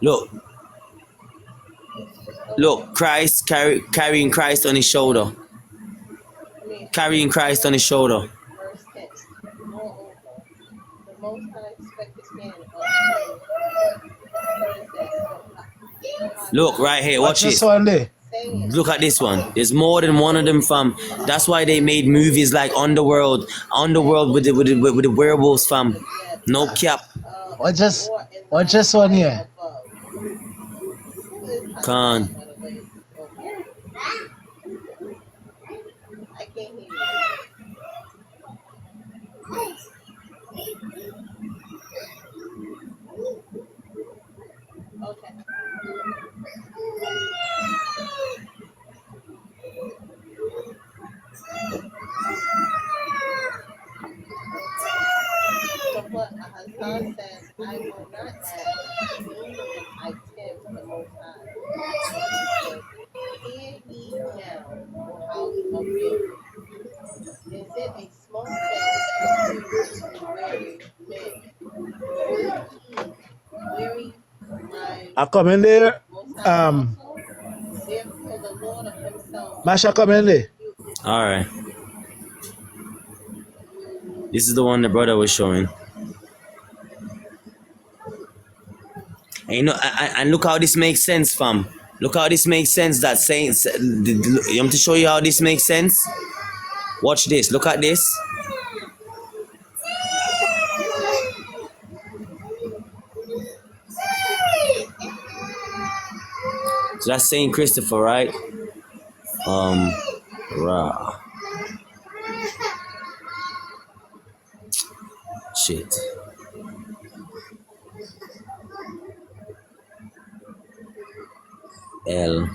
Look, look, Christ carrying Christ on his shoulder. Carrying Christ on his shoulder. Verse 10. Moreover, the Most High expected man of what is that? Look right here, watch this it. one there. Look at this one. There's more than one of them, fam. That's why they made movies like Underworld with the werewolves, fam. No cap. Watch this one here. Con. I can't hear you. Okay. So what Hassan says, I will not ask, I tempt the Most High. Hear ye now, O house of Israel. Is it a small thing to weary men? Weary my I come in there. Most High also? Therefore the Lord of himself. Masha, come in there. All right. This is the one the brother was showing. And you know, and look how this makes sense, fam. Look how this makes sense. That saying, you want to show you how this makes sense? Watch this. Look at this. So that's Saint Christopher, right? Rah. Shit. L.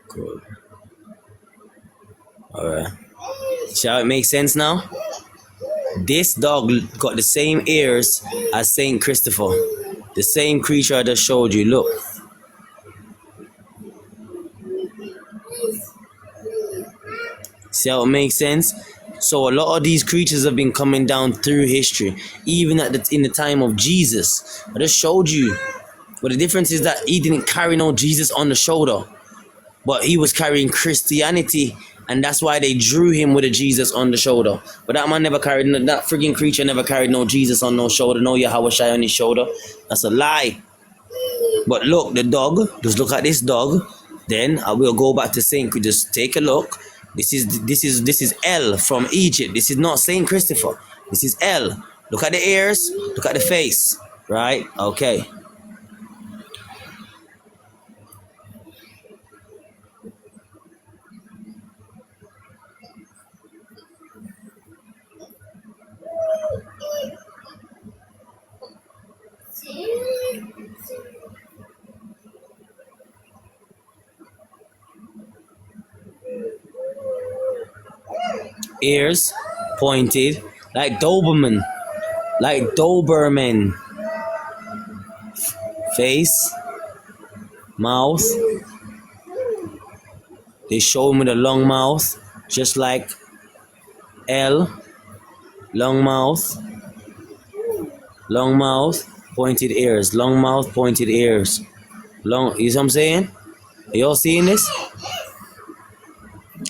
Good. Alright. See how it makes sense now? This dog got the same ears as Saint Christopher. The same creature I just showed you. Look. See how it makes sense? So a lot of these creatures have been coming down through history, even in the time of Jesus. I just showed you. But the difference is that he didn't carry no Jesus on the shoulder, but he was carrying Christianity, and that's why they drew him with a Jesus on the shoulder. But that man never carried, that frigging creature never carried no Jesus on no shoulder, no Yahweh Shai on his shoulder. That's a lie. But look, the dog, just look at this dog. Then I will go back to Saint. Just take a look. This is L from Egypt. This is not Saint Christopher. This is L. Look at the ears. Look at the face. Right? Okay. Ears pointed like Doberman, face, mouth. They show me the long mouth, just like L. Long mouth, pointed ears. Long mouth, pointed ears. Long. You see what I'm saying? Are y'all seeing this?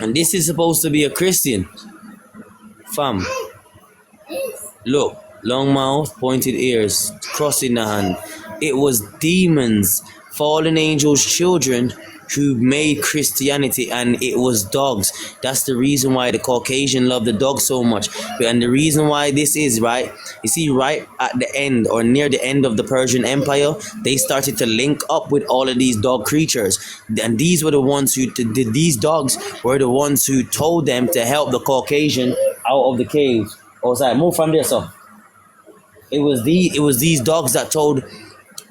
And this is supposed to be a Christian. Fam. Look, long mouth, pointed ears, cross in the hand. It was demons, fallen angels, children who made Christianity, and it was dogs. That's the reason why the Caucasian love the dog so much. And the reason why this is, right, you see, right at the end or near the end of the Persian Empire, they started to link up with all of these dog creatures, and these were the ones who these dogs were the ones who told them to help the Caucasian out of the cave. Oh, sorry, move from there, sir. It was these dogs that told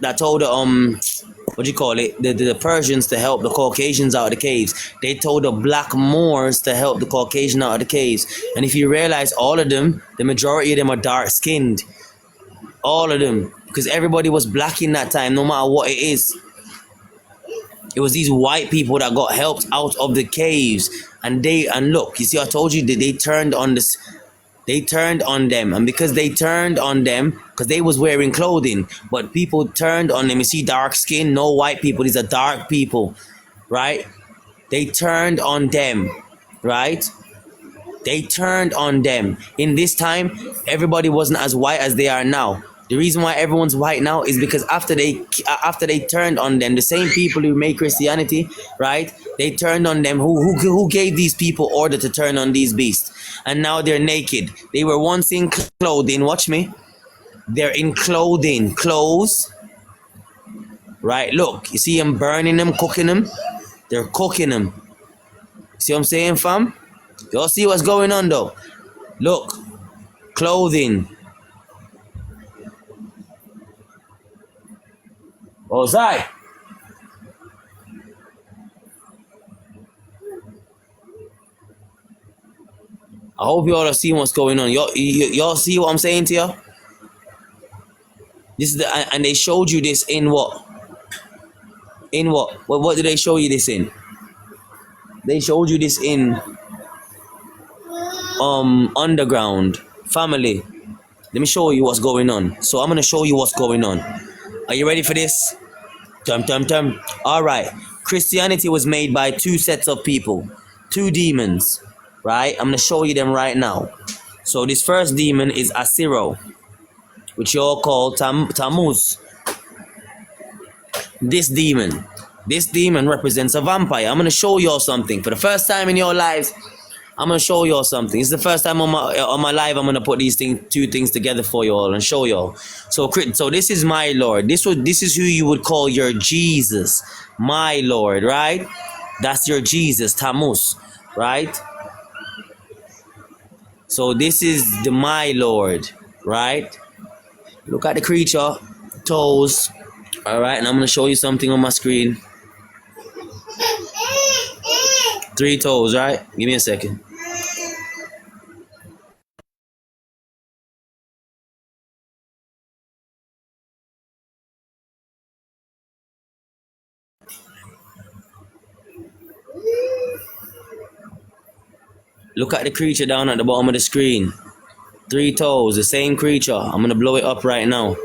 what do you call it, the Persians to help the Caucasians out of the caves. They told the black Moors to help the Caucasian out of the caves. And if you realize, all of them, the majority of them are dark skinned, all of them, because everybody was black in that time, no matter what it is. It was these white people that got helped out of the caves. And look, you see, I told you that they turned on this. They turned on them. And because they turned on them, because they was wearing clothing, but people turned on them. You see, dark skin, no white people. These are dark people, right? They turned on them, right? They turned on them. In this time, everybody wasn't as white as they are now. The reason why everyone's white now is because after they turned on them, the same people who made Christianity, right? They turned on them. Who gave these people order to turn on these beasts? And now they're naked. They were once in clothing. Watch me. They're in clothes. Right? Look, you see them burning them, cooking them. They're cooking them. See what I'm saying, fam? Y'all see what's going on though? Look, clothing. Ozai. I hope y'all are seeing what's going on. Y'all see what I'm saying to y'all? This is and they showed you this in what? In what? What did they show you this in? They showed you this in underground family. Let me show you what's going on. So I'm gonna show you what's going on. Are you ready for this? All right. Christianity was made by two sets of people, two demons, right? I'm gonna show you them right now. So this first demon is Asiro, which you all call Tammuz. This demon represents a vampire. I'm gonna show y'all something for the first time in your lives. I'm gonna show y'all something. It's the first time on my live. I'm gonna put these two things together for y'all and show y'all. So this is my Lord. This is who you would call your Jesus, my Lord, right? That's your Jesus, Tammuz, right? So this is the my Lord, right? Look at the creature, toes, all right? And I'm gonna show you something on my screen. 3 toes, right? Give me a second. Look at the creature down at the bottom of the screen. 3 toes, the same creature. I'm gonna blow it up right now.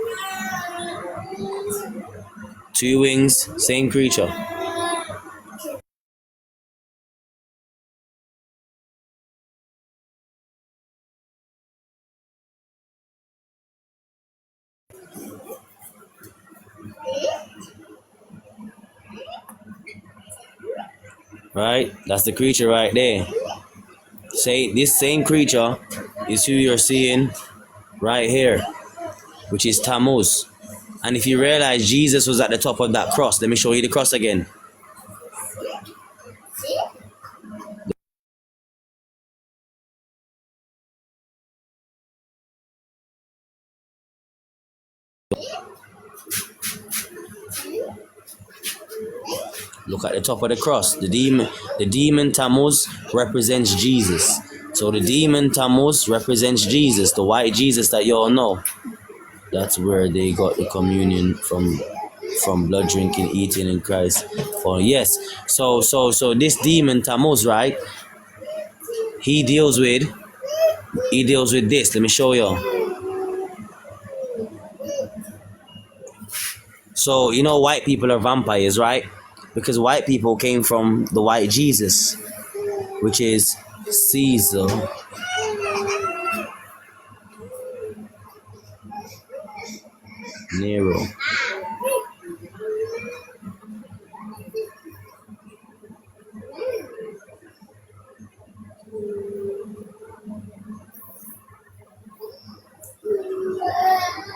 2 wings, same creature. Right? That's the creature right there. Say this same creature is who you're seeing right here, which is Tammuz. And if you realize Jesus was at the top of that cross, let me show you the cross again. Look at the top of the cross. The demon Tammuz represents Jesus. So the demon Tammuz represents Jesus, the white Jesus that you all know. That's where they got the communion from blood drinking, eating in Christ. For yes. So this demon Tammuz, right? He deals with this. Let me show you. So you know white people are vampires, right? Because white people came from the white Jesus, which is Caesar. Nero.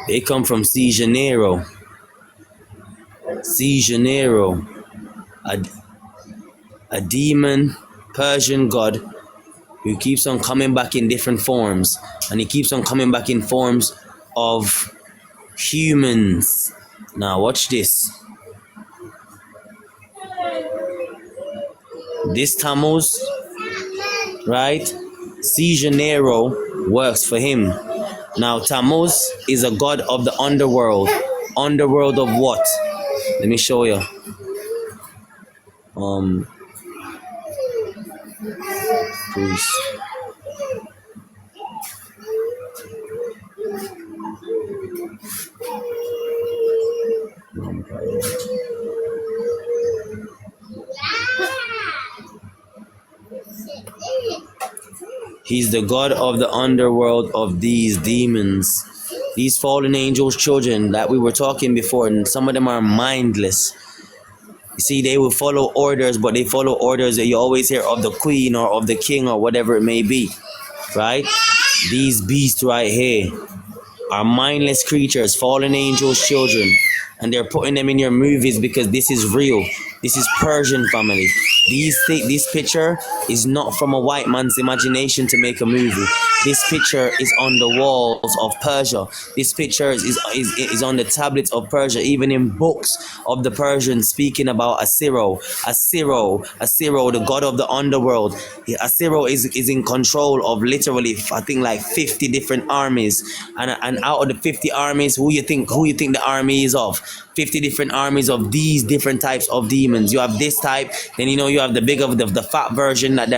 They come from Caesar Nero. Caesar Nero. A demon Persian god who keeps on coming back in different forms, and he keeps on coming back in forms of humans, Now watch this. This Tammuz, right? Caesar Nero works for him. Now Tammuz is a god of the underworld. Underworld of what? Let me show you. Priest. He's the god of the underworld of these demons. These fallen angels' children that we were talking before, and some of them are mindless. You see, they will follow orders, but they follow orders that you always hear of the queen or of the king or whatever it may be, right? These beasts right here are mindless creatures, fallen angels' children, and they're putting them in your movies because this is real. This is Persian family. This picture is not from a white man's imagination to make a movie. This picture is on the walls of Persia. This picture is on the tablets of Persia, even in books of the Persians speaking about Asiro, the god of the underworld. Asiro is in control of literally, I think, like 50 different armies, and out of the 50 armies, who you think the army is of? 50 different armies of these different types of demons. You have this type, then you have the big of the fat version that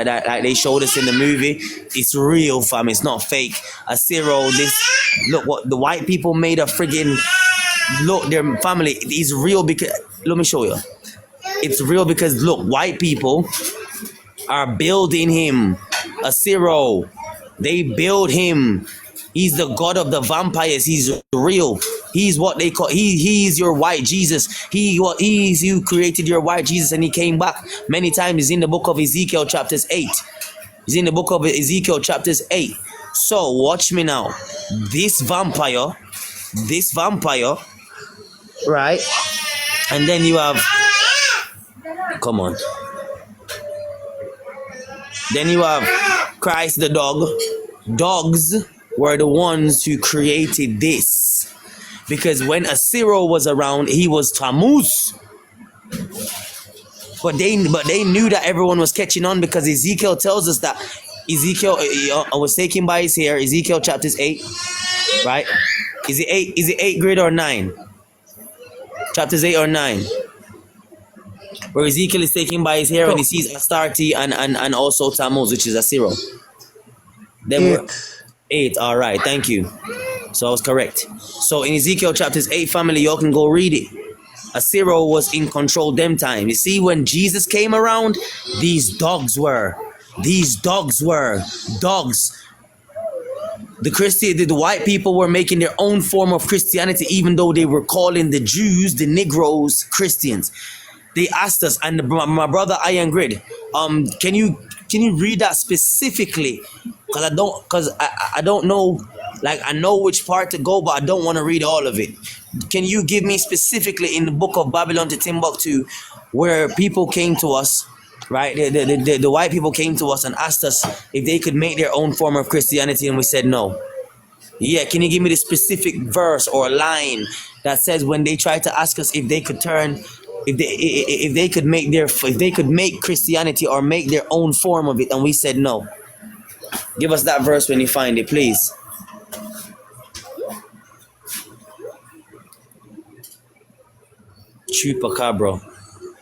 they showed us in the movie. It's real, fam. It's not fake. Asiro, look what the white people made a friggin' look. Their family is real because let me show you. It's real because look, white people are building him. Asiro, they build him. He's the god of the vampires. He's real. He's what they call. He's your white Jesus. He's you created your white Jesus, and he came back many times. He's in the book of Ezekiel chapters 8. He's in the book of Ezekiel chapters 8. So watch me now. This vampire, right? And then you have. Come on. Then you have Christ the dog. Dogs were the ones who created this, because when Asiro was around, he was Tammuz. But they knew that everyone was catching on, because Ezekiel tells us that Ezekiel was taken by his hair. Ezekiel chapters 8, right? Is it 8? Is it 8 grid or 9? Chapters 8 or 9, where Ezekiel is taken by his hair and he sees Astarte and also Tammuz, which is Asiro. Then we're 8, all right, thank you. So I was correct. So in Ezekiel chapters 8, family, y'all can go read it. Asiro was in control them time. You see, when Jesus came around, these dogs were dogs. The white people were making their own form of Christianity, even though they were calling the Jews, the Negroes, Christians. They asked us, and my brother Iron Grid, can you read that specifically? Because I don't know, like, I know which part to go, but I don't want to read all of it. Can you give me specifically in the book of Babylon to Timbuktu, where people came to us, right? The white people came to us and asked us if they could make their own form of Christianity, and we said no. Yeah, can you give me the specific verse or line that says when they tried to ask us if they could turn, if they could make Christianity or make their own form of it, and we said no? Give us that verse when you find it, please. Chupacabra.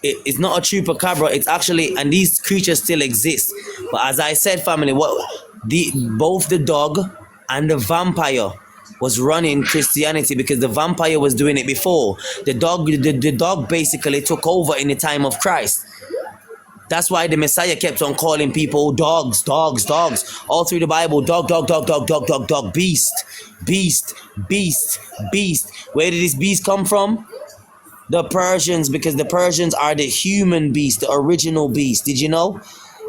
It's not a chupacabra. It's actually, and these creatures still exist. But as I said, family, both the dog and the vampire was running Christianity, because the vampire was doing it before. The dog basically took over in the time of Christ. That's why the Messiah kept on calling people dogs. All through the Bible, dog, beast. Where did this beast come from? The Persians, because the Persians are the human beast, the original beast. Did you know?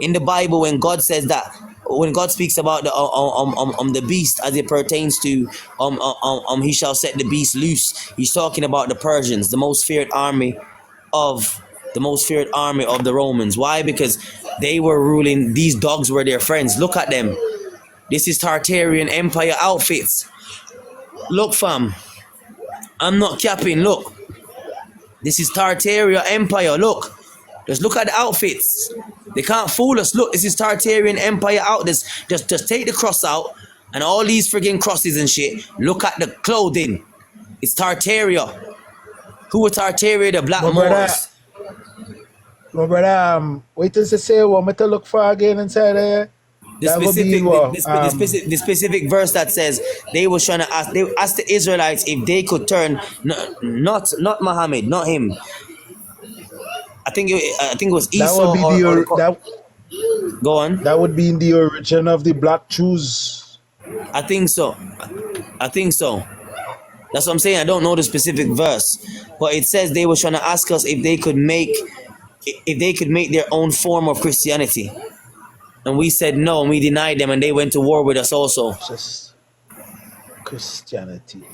In the Bible, when God says that, when God speaks about the beast as it pertains to he shall set the beast loose, he's talking about the Persians, the most feared army of the Romans. Why? Because they were ruling. These dogs were their friends. Look at them. This is Tartarian Empire outfits. Look, fam, I'm not capping. Look, This is Tartaria Empire. Look. Just look at the outfits. They can't fool us. Look, this is Tartarian Empire out. Just take the cross out and all these friggin' crosses and shit. Look at the clothing. It's Tartaria. Who were Tartaria? The Black My brother, Moors. my brother, wait till they say what me to look for again inside there. The That would be specific, what? the specific verse that says they were trying to ask. They asked the Israelites if they could turn. Not Muhammad, not him. I think it was That Esau would be Go on. that would be in the origin of the black Jews. I think so. I think so. That's what I'm saying. I don't know the specific verse, but it says they were trying to ask us if they could make their own form of Christianity, and we said no, and we denied them, and they went to war with us also. Just Christianity.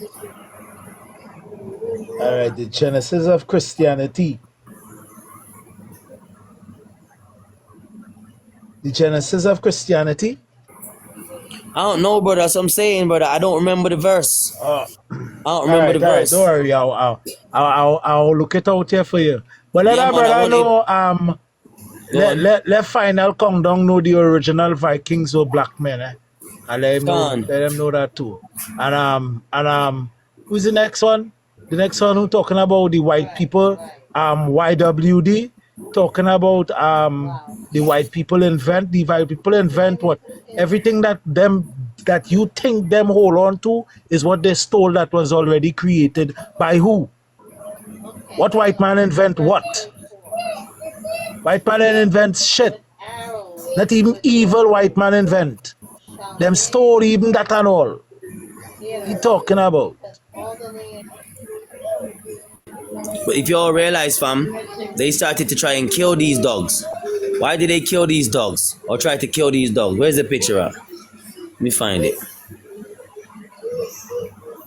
All right, the genesis of Christianity. The genesis of Christianity. I don't know, brother. That's what I'm saying, brother. I don't remember the verse. Oh, I don't all remember right, the all right. verse. Don't worry. I'll look it out here for you. But let Yeah, our man, I brother want know. Go Let on. let final come down know the original Vikings were black men. And let him Go know. on. Let him know that too. Who's the next one? The next one who talking about the white people. YWD talking about the white people invent. The white people invent what? Everything that you think them hold on to is what they stole that was already created by who? What white man invent what? White man invent shit. Not even evil white man invent. Them stole even that and all. You talking about? But if you all realize, fam, they started to try and kill these dogs. Why did they kill these dogs or try to kill these dogs? Where's the picture at? Let me find it.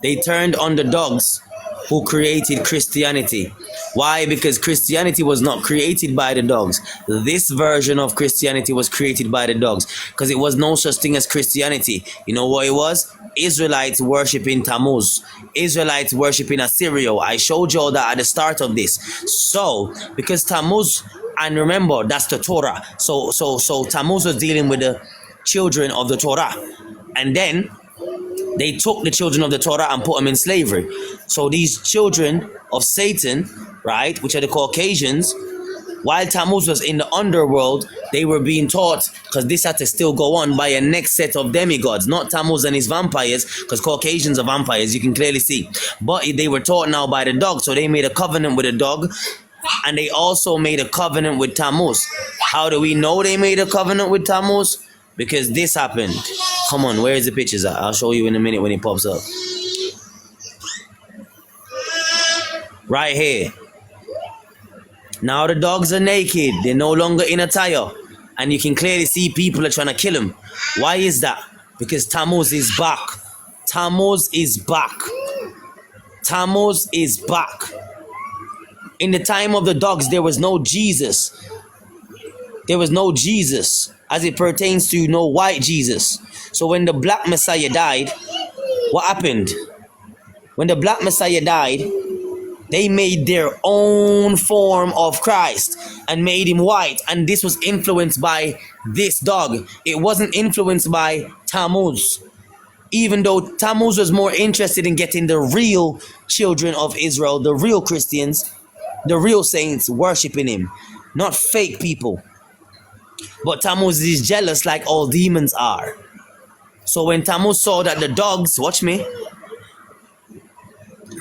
They turned on the dogs who created Christianity. Why? Because Christianity was not created by the dogs. This version of Christianity was created by the dogs because it was no such thing as Christianity. You know what it was? Israelites worshiping Tammuz. Israelites worshiping Assyria. I showed you all that at the start of this. So, because Tammuz, and remember, that's the Torah. So Tammuz was dealing with the children of the Torah. And then they took the children of the Torah and put them in slavery. So these children of Satan, right, which are the Caucasians, while Tammuz was in the underworld, they were being taught, because this had to still go on, by a next set of demigods, not Tammuz and his vampires, because Caucasians are vampires, you can clearly see. But they were taught now by the dog, so they made a covenant with the dog, and they also made a covenant with Tammuz. How do we know they made a covenant with Tammuz? Because this happened. Come on, where is the pictures at? I'll show you in a minute when it pops up. Right here. Now the dogs are naked. They're no longer in attire. And you can clearly see people are trying to kill them. Why is that? Because Tammuz is back. Tammuz is back. Tammuz is back. In the time of the dogs, there was no Jesus. There was no Jesus as it pertains to no white Jesus. So when the black Messiah died, what happened? When the black Messiah died, they made their own form of Christ and made him white. And this was influenced by this dog. It wasn't influenced by Tammuz. Even though Tammuz was more interested in getting the real children of Israel, the real Christians, the real saints worshiping him, not fake people. But Tammuz is jealous like all demons are. So when Tammuz saw that the dogs, watch me,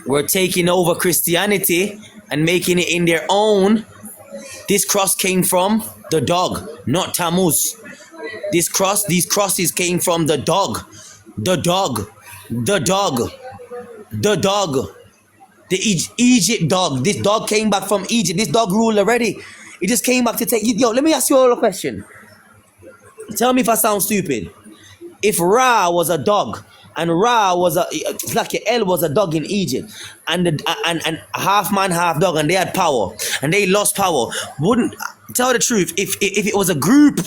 were taking over Christianity and making it in their own, this cross came from the dog, not Tammuz. These crosses came from the dog. The dog. The dog. The dog. The Egypt dog. This dog came back from Egypt. This dog ruled already. It just came back to take you. Yo, let me ask you all a question. Tell me if I sound stupid. If Ra was a dog, and Ra was it's like El was a dog in Egypt, and half man, half dog, and they had power, and they lost power. Wouldn't, tell the truth, if it was a group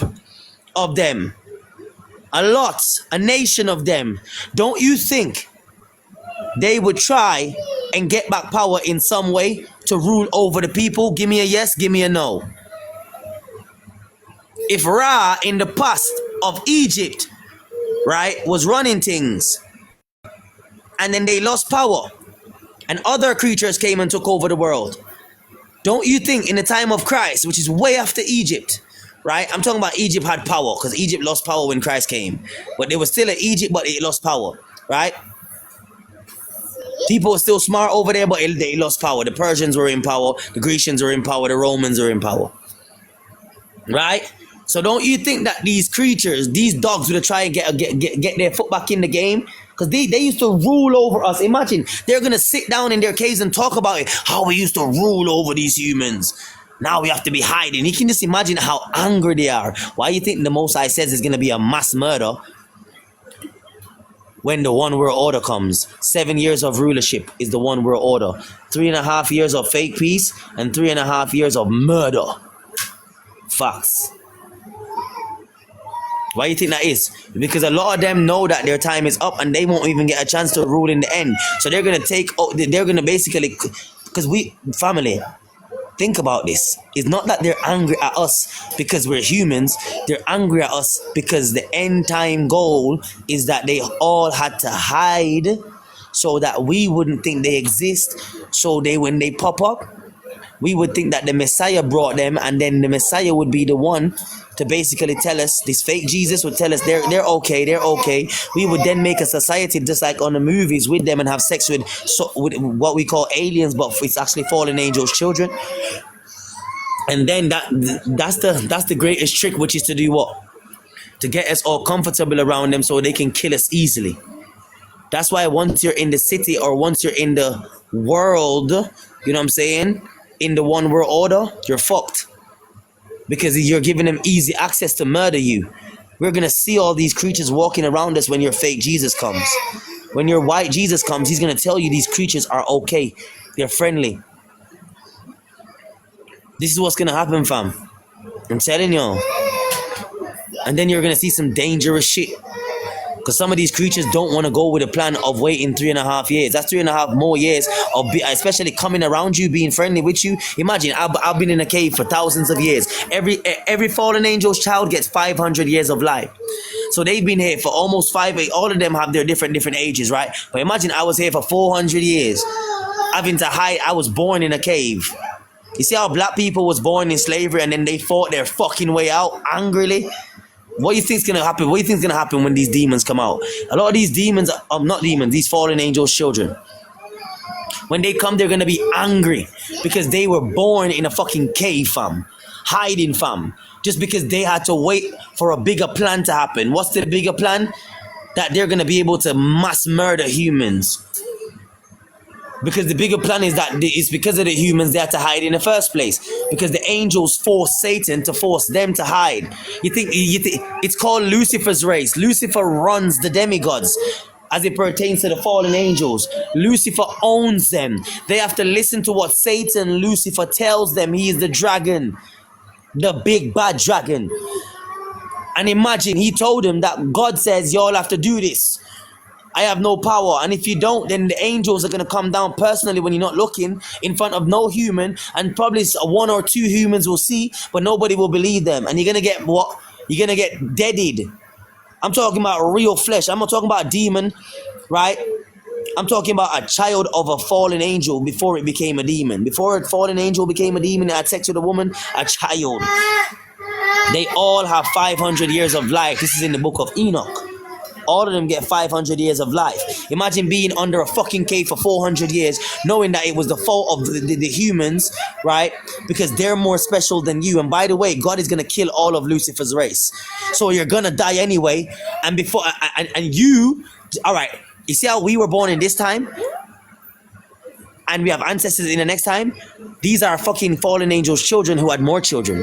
of them, a nation of them, don't you think they would try and get back power in some way to rule over the people? Give me a yes, give me a no. If Ra in the past of Egypt, right, was running things, and then they lost power, and other creatures came and took over the world, don't you think in the time of Christ, which is way after Egypt, right? I'm talking about Egypt had power, because Egypt lost power when Christ came. But they were still in Egypt, but it lost power, right? People were still smart over there, but they lost power. The Persians were in power, the Grecians were in power, the Romans were in power, right? So don't you think that these creatures, these dogs, will try and get their foot back in the game? Because they used to rule over us. Imagine, they're going to sit down in their caves and talk about it, how we used to rule over these humans. Now we have to be hiding. You can just imagine how angry they are. Why you think the Most High says there's going to be a mass murder when the one world order comes? 7 years of rulership is the one world order. 3.5 years of fake peace and 3.5 years of murder. Facts. Why do you think that is? Because a lot of them know that their time is up and they won't even get a chance to rule in the end. So they're going to basically, because family, think about this. It's not that they're angry at us because we're humans. They're angry at us because the end time goal is that they all had to hide so that we wouldn't think they exist. So when they pop up, we would think that the Messiah brought them, and then the Messiah would be the one to basically tell us, this fake Jesus would tell us they're okay. We would then make a society just like on the movies with them and have sex with what we call aliens, but it's actually fallen angels' children. And then that's the greatest trick, which is to do what? To get us all comfortable around them so they can kill us easily. That's why once you're in the city or once you're in the world, you know what I'm saying, in the one world order, you're fucked. Because you're giving them easy access to murder you. We're going to see all these creatures walking around us when your fake Jesus comes. When your white Jesus comes, he's going to tell you these creatures are okay. They're friendly. This is what's going to happen, fam. I'm telling you. And then you're going to see some dangerous shit. Because some of these creatures don't want to go with a plan of waiting 3.5 years. That's 3.5 more years of especially coming around you, being friendly with you. Imagine, I've been in a cave for thousands of years. Every fallen angel's child gets 500 years of life. So they've been here for almost 5. All of them have their different ages, right? But imagine I was here for 400 years, having to hide. I was born in a cave. You see how black people was born in slavery and then they fought their fucking way out angrily? What do you think's gonna happen? What do you think's gonna happen when these demons come out? A lot of these demons are not demons, these fallen angels' children. When they come, they're gonna be angry because they were born in a fucking cave, fam. Hiding, fam. Just because they had to wait for a bigger plan to happen. What's the bigger plan? That they're gonna be able to mass murder humans. Because the bigger plan is that it's because of the humans they had to hide in the first place. Because the angels forced Satan to force them to hide. You think it's called Lucifer's race. Lucifer runs the demigods as it pertains to the fallen angels. Lucifer owns them. They have to listen to what Satan, Lucifer, tells them. He is the dragon, the big bad dragon. And imagine, he told him that God says y'all have to do this. I have no power, and if you don't, then the angels are going to come down personally when you're not looking, in front of no human, and probably 1 or 2 humans will see, but nobody will believe them. And you're going to get what? You're going to get deaded. I'm talking about real flesh. I'm not talking about a demon, right? I'm talking about a child of a fallen angel before it became a demon. Before a fallen angel became a demon, it had sex with a woman, a child. They all have 500 years of life. This is in the book of Enoch. All of them get 500 years of life. Imagine being under a fucking cave for 400 years, knowing that it was the fault of the humans, right? Because they're more special than you. And by the way, God is going to kill all of Lucifer's race. So you're going to die anyway. And you, all right, you see how we were born in this time? And we have ancestors in the next time? These are fucking fallen angels' children who had more children.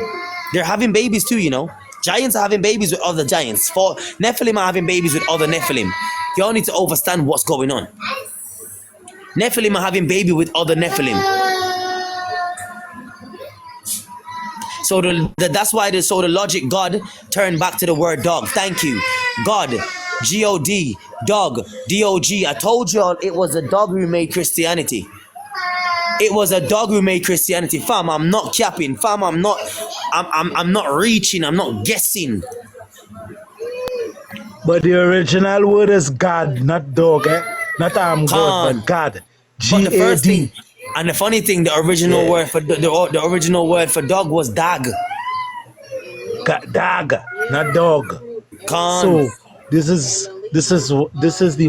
They're having babies too, you know. Giants are having babies with other giants. Nephilim are having babies with other Nephilim. You all need to understand what's going on. Nephilim are having baby with other Nephilim. So that's why the logic God turned back to the word dog. Thank you. God, G-O-D, dog, D-O-G. I told you all it was the dog who made Christianity. It was a dog who made Christianity. Fam, I'm not capping. Fam, I'm not reaching. I'm not guessing. But the original word is God, not dog, eh? Not God, Khan. but God. But the first thing, G-A-D. and the funny thing, the original Yeah. word for the original word for dog was dag. Dog, not dog. Khan. So this is the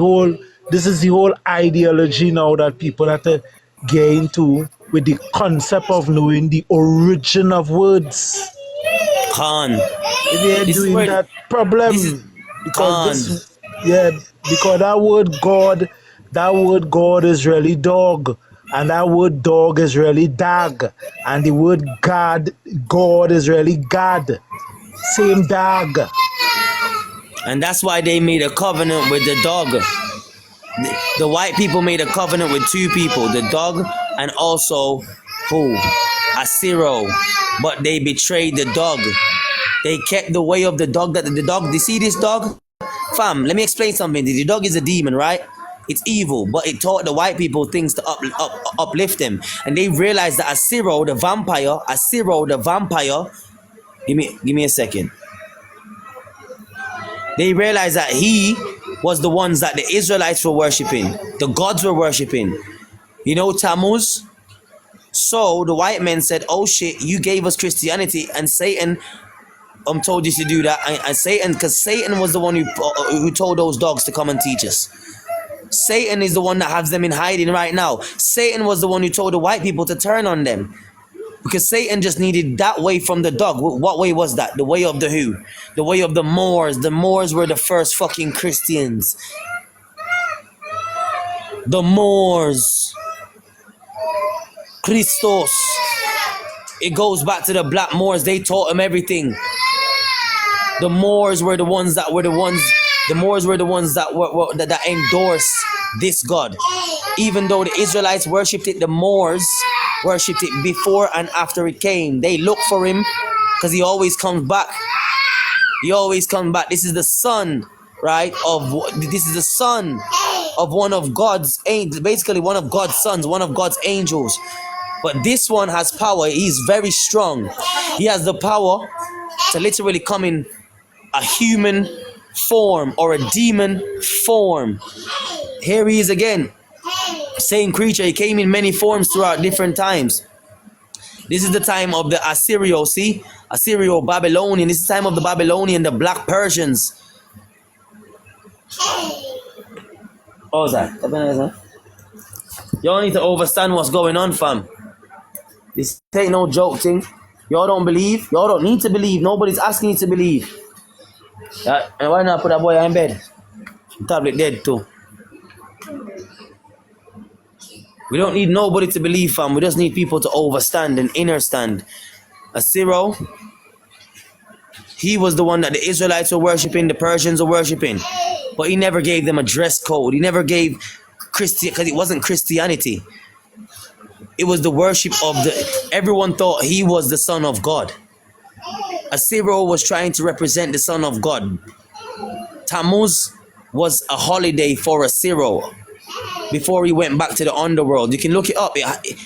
whole ideology now that people have to get into with the concept of knowing the origin of words. Khan. If you ain't This is doing where- that, problem. this is- Because because that word God is really dog, and that word dog is really dag, and the word God is really God. Same dag. And that's why they made a covenant with the dog. The white people made a covenant with two people, the dog and also who? Asiro. But they betrayed the dog. They kept the way of the dog. That the dog, you see this dog? Fam, let me explain something. The dog is a demon, right? It's evil, but it taught the white people things to uplift them. And they realized that Asiro, the vampire, give me a second. They realized that he was the ones that the Israelites were worshipping. The gods were worshipping. You know Tammuz? So the white men said, oh shit, you gave us Christianity and Satan told you to do that. And Satan, because Satan was the one who told those dogs to come and teach us. Satan is the one that has them in hiding right now. Satan was the one who told the white people to turn on them. Because Satan just needed that way from the dog. What way was that? The way of the who? The way of the Moors. The Moors were the first fucking Christians. The Moors. Christos. It goes back to the black Moors. They taught him everything. The Moors were the ones that that endorsed this God. Even though the Israelites worshipped it, the Moors worshipped it before and after it came. They look for him because he always comes back. He always comes back. This is the son, right? This is the son of one of God's angels, basically one of God's sons, one of God's angels. But this one has power. He's very strong. He has the power to literally come in a human form or a demon form. Here he is again. Same creature. He came in many forms throughout different times. This is the time of the Assyrio, see? Assyrio, Babylonian. This is the time of the Babylonian, the Black Persians. What was that? You all need to understand what's going on, fam. This ain't no joke thing. Y'all don't believe. Y'all don't need to believe. Nobody's asking you to believe. And why not put that boy in bed? The tablet dead too. We don't need nobody to believe, fam. We just need people to overstand and understand. Asiro, he was the one that the Israelites were worshipping, the Persians were worshipping. But he never gave them a dress code. He never gave because it wasn't Christianity. It was the worship of everyone thought he was the son of God. Asiro was trying to represent the son of God. Tammuz was a holiday for Asiro before he went back to the underworld. You can look it up.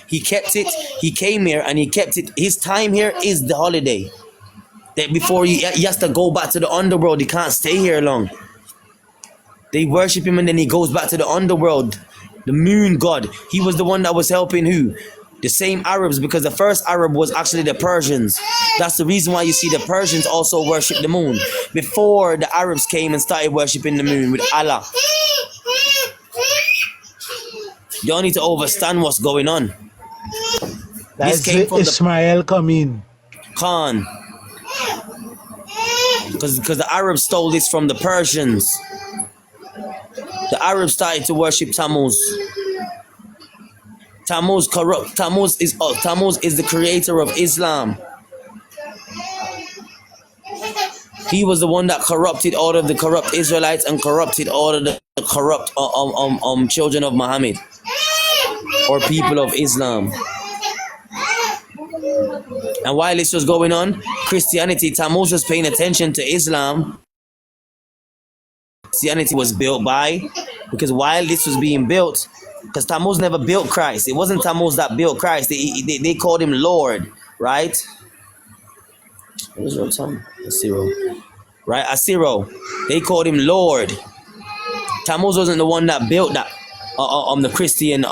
He kept it. He came here and he kept it. His time here is the holiday. That before he has to go back to the underworld. He can't stay here long. They worship him and then he goes back to the underworld. The moon god. He was the one that was helping who? The same Arabs, because the first Arab was actually the Persians. That's the reason why you see the Persians also worship the moon. Before the Arabs came and started worshiping the moon with Allah. You don't need to understand what's going on. That's Ismail coming. Khan. Because the Arabs stole this from the Persians. The Arabs started to worship Tammuz. Tammuz corrupt. Tammuz is the creator of Islam. He was the one that corrupted all of the corrupt Israelites and corrupted all of the corrupt children of Muhammad or people of Islam. And while this was going on, Christianity, Tammuz was paying attention to Islam. Christianity was built by, because while this was being built, Because Tammuz never built Christ. It wasn't Tammuz that built Christ. They called him Lord, right? What is your time? Asiro. Right? Asiro. They called him Lord. Tammuz wasn't the one that built that the Christian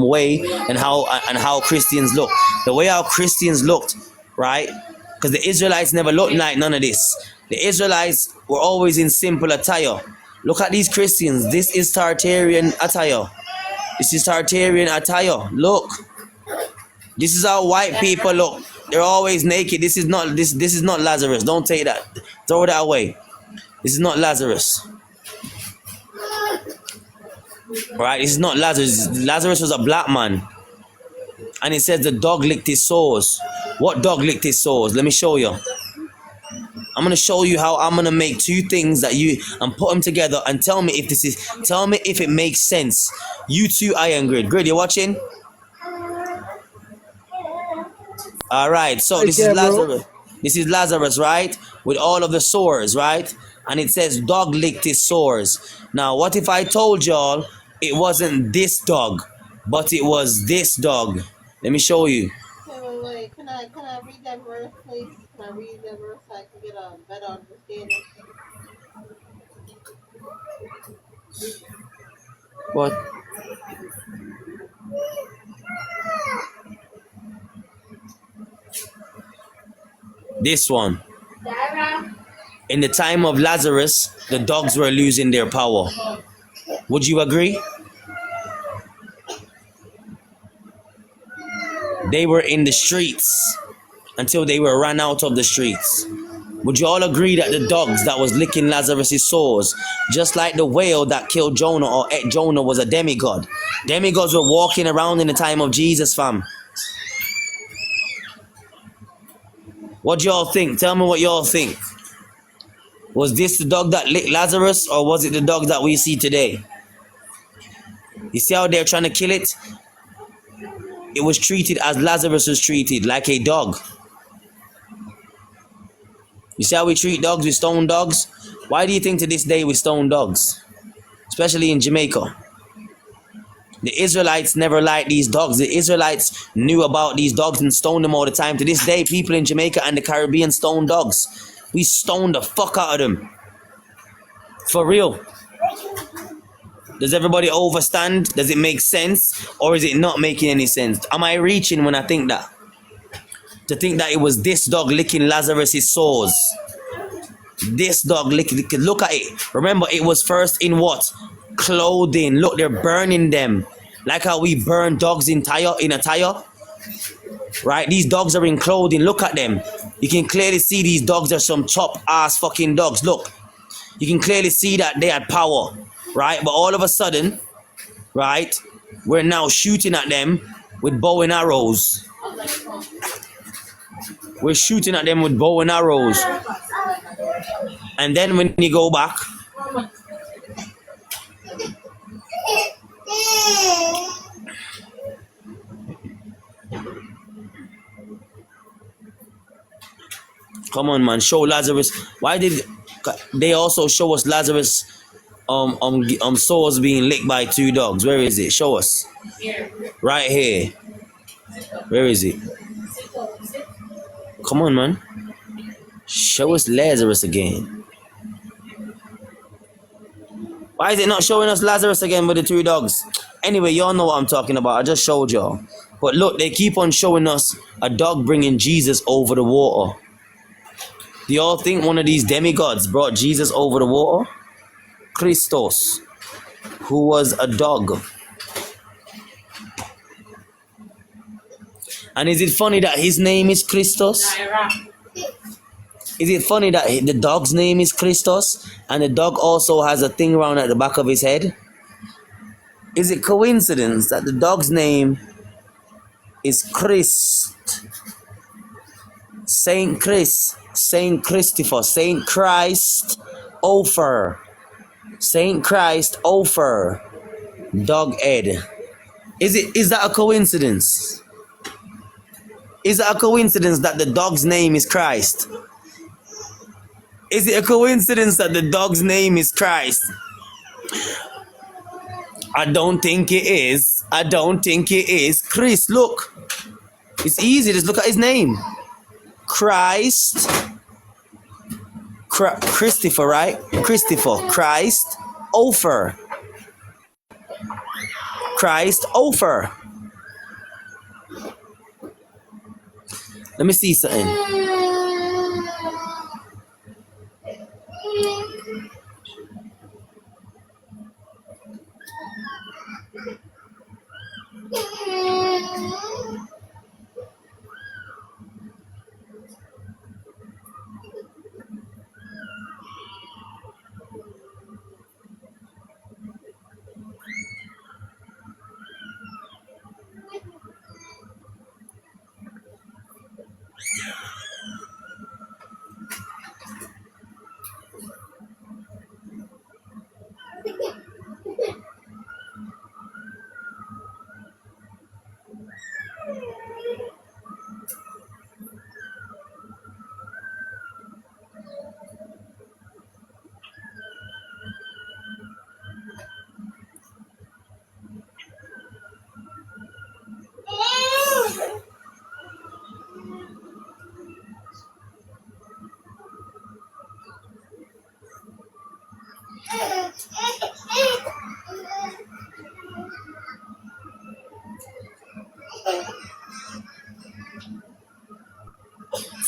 way and how Christians look. The way how Christians looked, right? Because the Israelites never looked like none of this. The Israelites were always in simple attire. Look at these Christians. This is Tartarian attire. This is Tartarian attire. Look. This is how white people look. They're always naked. This is not Lazarus. Don't take that. Throw that away. This is not Lazarus. Right? This is not Lazarus. Lazarus was a black man. And it says the dog licked his sores. What dog licked his sores? Let me show you. I'm gonna show you how I'm gonna make two things that and put them together and tell me if it makes sense. You too, Iron Grid. Grid, you watching? All right. So this is Lazarus. This is Lazarus, right? With all of the sores, right? And it says dog licked his sores. Now, what if I told y'all it wasn't this dog, but it was this dog? Let me show you. Wait. Can I read that verse, please? Can I read that verse so I can get a better understanding? What? This one. In the time of Lazarus, the dogs were losing their power. Would you agree? They were in the streets until they were run out of the streets. Would you all agree that the dogs that was licking Lazarus' sores, just like the whale that killed Jonah or ate Jonah, was a demigod? Demigods were walking around in the time of Jesus, fam. What y'all think? Tell me what y'all think. Was this the dog that licked Lazarus, or was it the dog that we see today? You see how they're trying to kill it? It was treated as Lazarus was treated, like a dog. You see how we treat dogs? We stone dogs. Why do you think to this day we stone dogs? Especially in Jamaica. The Israelites never liked these dogs. The Israelites knew about these dogs and stoned them all the time. To this day, people in Jamaica and the Caribbean stone dogs. We stone the fuck out of them. For real. Does everybody overstand? Does it make sense? Or is it not making any sense? Am I reaching when I think that? To think that it was this dog licking Lazarus' sores. This dog licking. Look at it. Remember, it was first in what? Clothing. Look, they're burning them. Like how we burn dogs in a tire. Right? These dogs are in clothing. Look at them. You can clearly see these dogs are some chop ass fucking dogs. Look. You can clearly see that they had power. Right? But all of a sudden, right, we're now shooting at them with bow and arrows. We're shooting at them with bow and arrows. And then when you go back, come on, man, show Lazarus. Why did they also show us Lazarus sores being licked by two dogs? Where is it? Show us. Right here. Where is it? Come on, man. Show us Lazarus again. Why is it not showing us Lazarus again with the two dogs? Anyway, y'all know what I'm talking about. I just showed y'all. But look, they keep on showing us a dog bringing Jesus over the water. Do y'all think one of these demigods brought Jesus over the water? Christos, who was a dog. And is it funny that his name is Christos? Is it funny that the dog's name is Christos and the dog also has a thing around at the back of his head? Is it coincidence that the dog's name is Christ? Saint Chris, Saint Christopher, Saint Christ Ofer, Saint Christ Ofer, dog Ed. Is that a coincidence? Is it a coincidence that the dog's name is Christ? Is it a coincidence that the dog's name is Christ? I don't think it is. I don't think it is. Chris, look. It's easy. Just look at his name. Christ. Christopher, right? Christopher. Christ. Ofer. Christ. Ofer. Let me see something.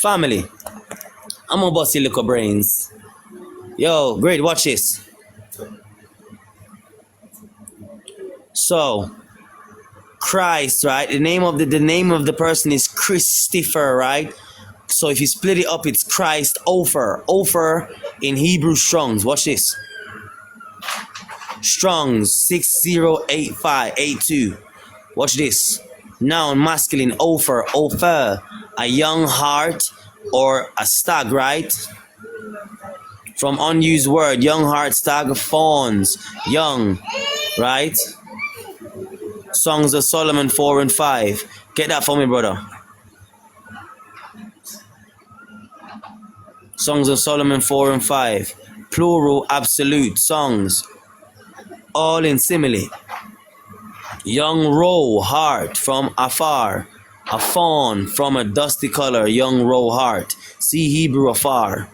Family, I'm gonna bust your little brains. Yo, great, watch this. So, Christ, right? The name of the person is Christopher, right? So if you split it up, it's Christ Ofer. Ofer in Hebrew Strongs. Watch this. Strongs 608582. Watch this. Noun masculine Ofer. Ofer. A young hart or a stag, right? From unused word. Young hart, stag, fawns. Young, right? Songs of Solomon 4 and 5. Get that for me, brother. Songs of Solomon 4 and 5. Plural, absolute. Songs. All in simile. Young roe, heart, from afar. A fawn, from a dusty color. Young roe, heart. See Hebrew afar.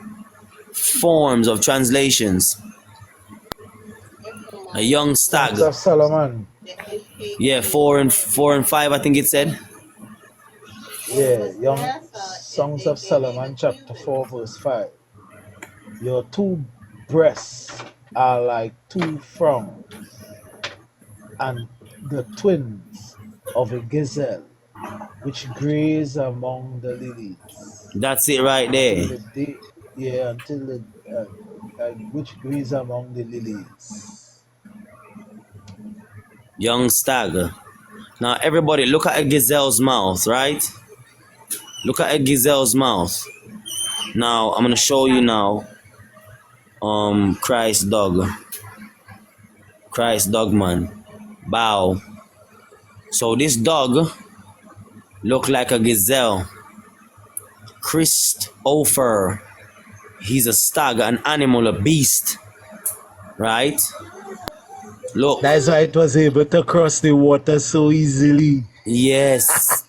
Forms of translations. A young stag. Songs of Solomon. Yeah, 4 and 5, I think it said. Yeah, young Songs of Solomon, chapter 4, verse 5. Your two breasts are like two fronds, and the twins of a gazelle, which graze among the lilies. That's it right there. Which graze among the lilies. Young stag. Now everybody look at a gazelle's mouth, right? Look at a gazelle's mouth. Now I'm gonna show you now Christ dog. Christ dog, man. Bow. So this dog look like a gazelle. Christ Ofer. He's a stag, an animal, a beast. Right? Look. That's why it was able to cross the water so easily. Yes.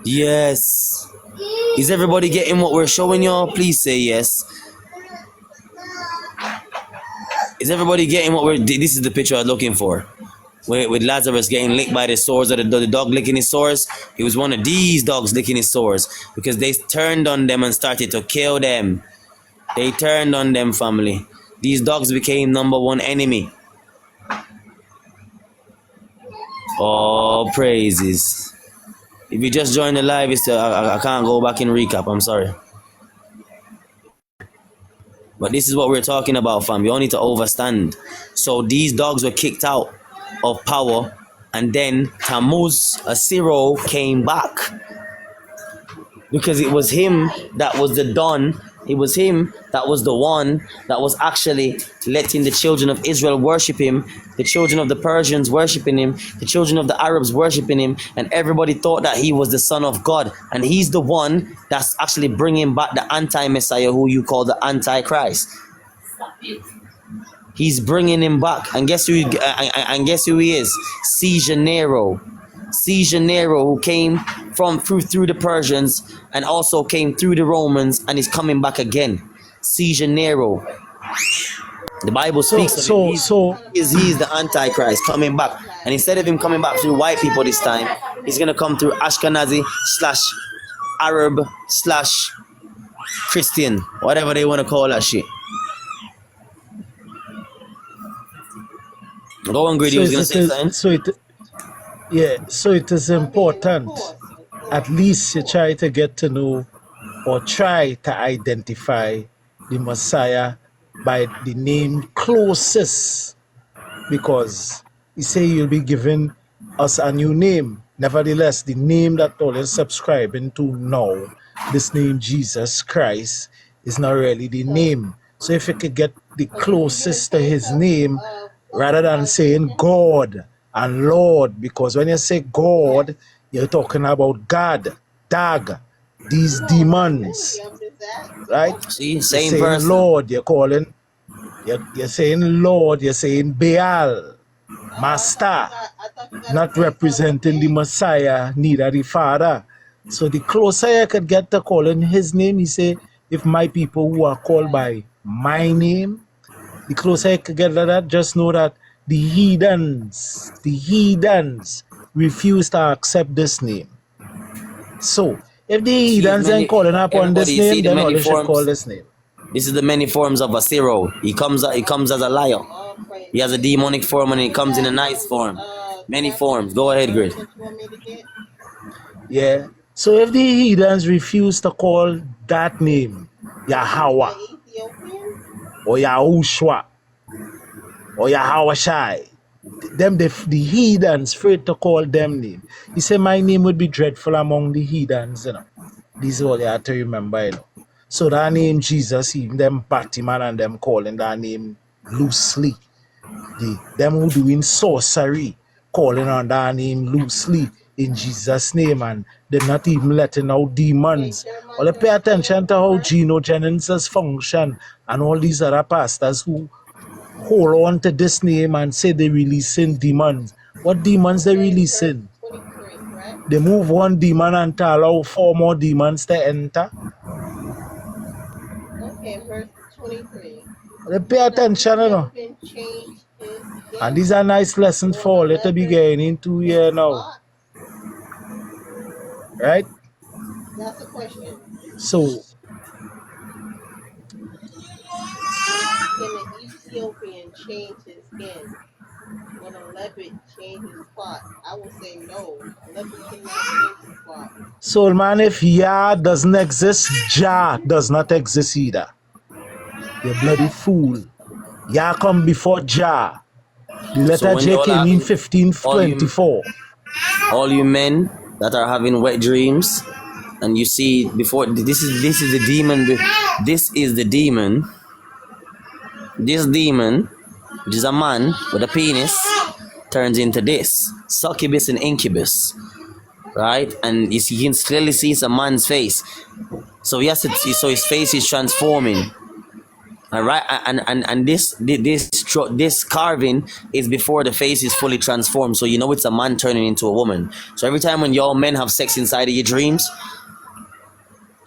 Yes. Is everybody getting what we're showing y'all? Please say yes. Is everybody getting what we're... This is the picture I was looking for. With Lazarus getting licked by the sores, or the dog licking his sores. It was one of these dogs licking his sores, because they turned on them and started to kill them. They turned on them, family. These dogs became #1 enemy. Oh, praises. If you just joined the live, I can't go back and recap. I'm sorry. But this is what we're talking about, fam. You all need to overstand. So these dogs were kicked out of power, and then Tammuz, Asiro, came back. Because it was him that was the Don. It was him that was the one that was actually letting the children of Israel worship him, the children of the Persians worshiping him, the children of the Arabs worshiping him, and everybody thought that he was the son of God. And he's the one that's actually bringing back the anti-Messiah, who you call the Antichrist. He's bringing him back. And guess and guess who he is? Caesar Nero. Caesar Nero, who came from through the Persians and also came through the Romans and is coming back again. Caesar Nero. The Bible speaks of him. He's the Antichrist coming back. And instead of him coming back through white people this time, he's going to come through Ashkenazi / Arab / Christian, whatever they want to call that shit. Go on, Grady, was going to say something? So it is important. At least you try to get to know or try to identify the Messiah by the name closest, because he say you'll be giving us a new name. Nevertheless, the name that all is subscribing to now, this name Jesus Christ, is not really the name. So if you could get the closest to his name rather than saying God and Lord, because when you say God, you're talking about God, Dag, these demons, right? See, same saying person. Lord, you're calling, you're saying Lord, you're saying Baal, Master, not representing the Messiah, neither the Father. So the closer you could get to calling his name, he say, if my people who are called by my name, the closer you could get to that, just know that the heathens refuse to accept this name. So if the heathens ain't calling upon this name, then all they should call this name. This is the many forms of Asiro. He comes as a liar. He has a demonic form and he comes in a nice form. Many forms. Go ahead, Grid. Yeah. So if the heathens refuse to call that name, Yahweh, or Yahushua, or Yahawashai, them the heathens afraid to call them name. He said, my name would be dreadful among the heathens, you know. This is all you have to remember, you know. So that name Jesus, even them Batman and them calling that name loosely. Them who doing sorcery, calling on that name loosely in Jesus' name, and they're not even letting out demons. Well, they pay attention to how Geno Jennings function and all these other pastors who hold on to this name and say they're releasing demons. What demons they releasing? They move one demon and to allow 4 more demons to enter. Okay, verse 23. They pay attention, you know. And these are nice lessons for all to be getting into here now. Right? That's a question. So, Can an Ethiopian change his skin when a leopard changes his spot? I would say no. A leopard cannot change his spot. soul man, if Yah doesn't exist, Jah does not exist either. You bloody fool. Yah come before Jah. The letter when J y'all came in having- 1524. All you men that are having wet dreams, and you see before this is the demon. This is the demon. This demon, which is a man with a penis, turns into this succubus and incubus, right? And you can clearly see it's a man's face. So he has to see, so his face is transforming. All right, and this carving is before the face is fully transformed. So you know it's a man turning into a woman. So every time when y'all men have sex inside of your dreams,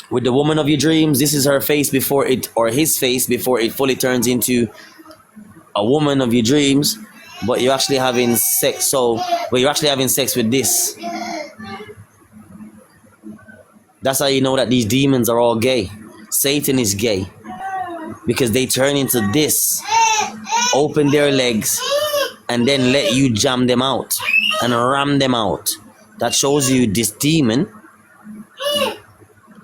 with the woman of your dreams, this is her face before it, or his face before it fully turns into a woman of your dreams. But you're actually having sex. But you're actually having sex with this. That's how you know that these demons are all gay. Satan is gay. Because they turn into this, open their legs, and then let you jam them out and ram them out. That shows you this demon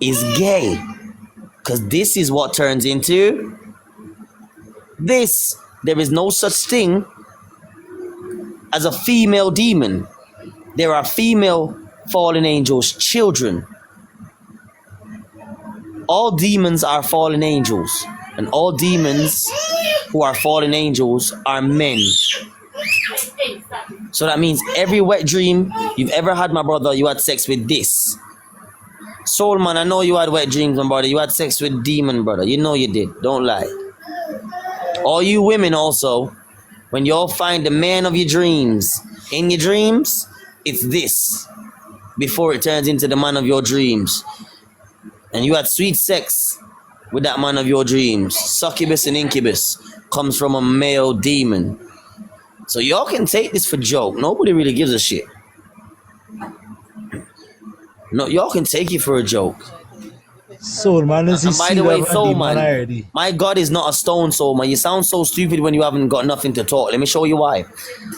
is gay. Because this is what turns into this. There is no such thing as a female demon. There are female fallen angels, children. All demons are fallen angels. And all demons who are fallen angels are men. So that means every wet dream you've ever had, my brother, you had sex with this. Soul man, I know you had wet dreams, my brother. You had sex with demon, brother. You know you did. Don't lie. All you women also, when y'all find the man of your dreams in your dreams, it's this before it turns into the man of your dreams. And you had sweet sex with that man of your dreams. Succubus and incubus comes from a male demon. So y'all can take this for joke. Nobody really gives a shit. No, y'all can take it for a joke. Soul man is the And by seed the way, of a soul demon man, already. my God is not a stone, soul man. You sound so stupid when you haven't got nothing to talk. Let me show you why.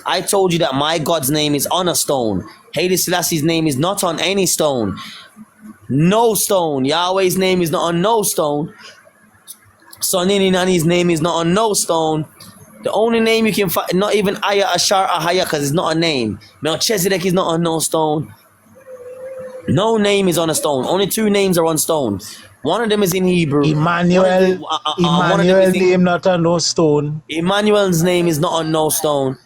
I told you that my God's name is on a stone. Haile Selassie's name is not on any stone. No stone. Yahweh's name is not on no stone. Sonini Nani's name is not on no stone. The only name you can find, not even Aya Ashar Ahaya, because it's not a name. Melchizedek is not on no stone. No name is on a stone. Only two names are on stone. One of them is in Hebrew. Emmanuel, One of them Emmanuel is in- name not on no stone. Emmanuel's name is not on no stone.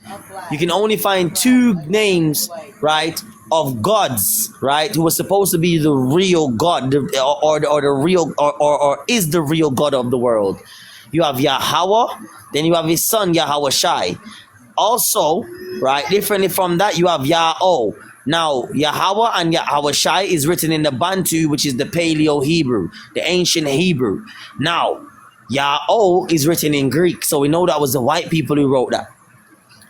You can only find two names, right, of gods, right, who was supposed to be the real God, or the real, or is the real God of the world. You have Yahweh, then you have his son Yahweh Shai. Also, right, differently from that, you have Yah-O. Now, Yahweh and Yahweh Shai is written in the Bantu, which is the Paleo Hebrew, the ancient Hebrew. Now, Yah-O is written in Greek, so we know that was the white people who wrote that.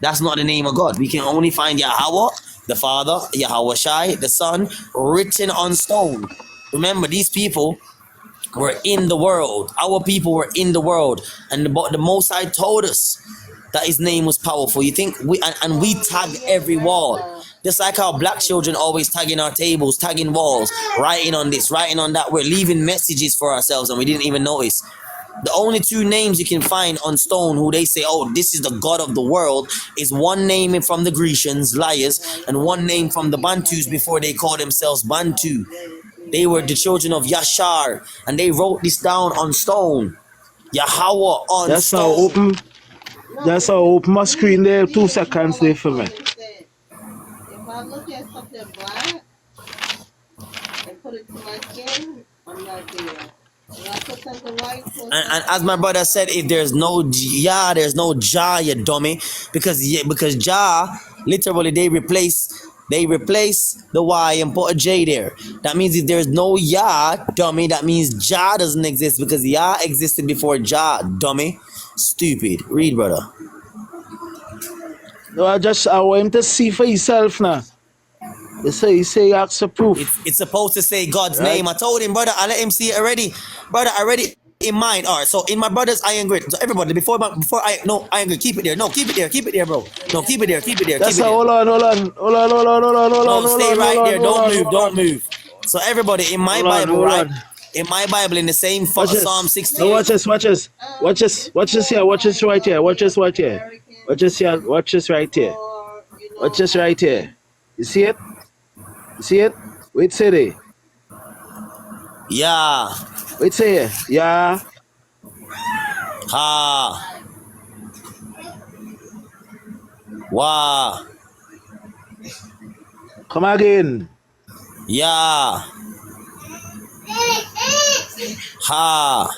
That's not the name of God. We can only find Yahweh, the Father, Yahweh Shai, the Son, written on stone. Remember, these people were in the world. Our people were in the world. And the Most High told us that his name was powerful. You think we tag every wall. Just like how black children always tagging our tables, tagging walls, writing on this, writing on that. We're leaving messages for ourselves and we didn't even notice. The only two names you can find on stone who they say, oh, this is the God of the world, is one name from the Grecians, liars, and one name from the Bantus before they called themselves Bantu. They were the children of Yashar, and they wrote this down on stone. Yahweh on That's how stone. open. That's how open my screen there. 2 seconds there for me. If I look at something black and put it to my skin, I'm not there. If I put something white, And as my brother said, if there's no Yah, there's no Jah, you dummy. Because Jah, literally they replace the Y and put a J there. That means if there's no Yah, dummy, that means Jah doesn't exist because Yah existed before Jah, dummy. Stupid. Read, brother. No, I want him to see for himself now. He say he asks for proof. It's supposed to say God's Right. name. I told him, brother, I let him see it already. Brother, already in mind. All right, so in my brother's iron grid. So everybody, before iron grid, keep it there. No, keep it there, bro. No, keep it there. That's how, hold on. No, stay right there. Don't move. So everybody, in my Bible, hold right? on. In my Bible, in the same Watch this. Psalm No, 68. watch this right here. Watch this right here. Watch this right here. Watch this right here. You see it? Wait, say it. Yeah. Wait, say it. Yeah. Ha. Wa. Come again. Yeah. Ha.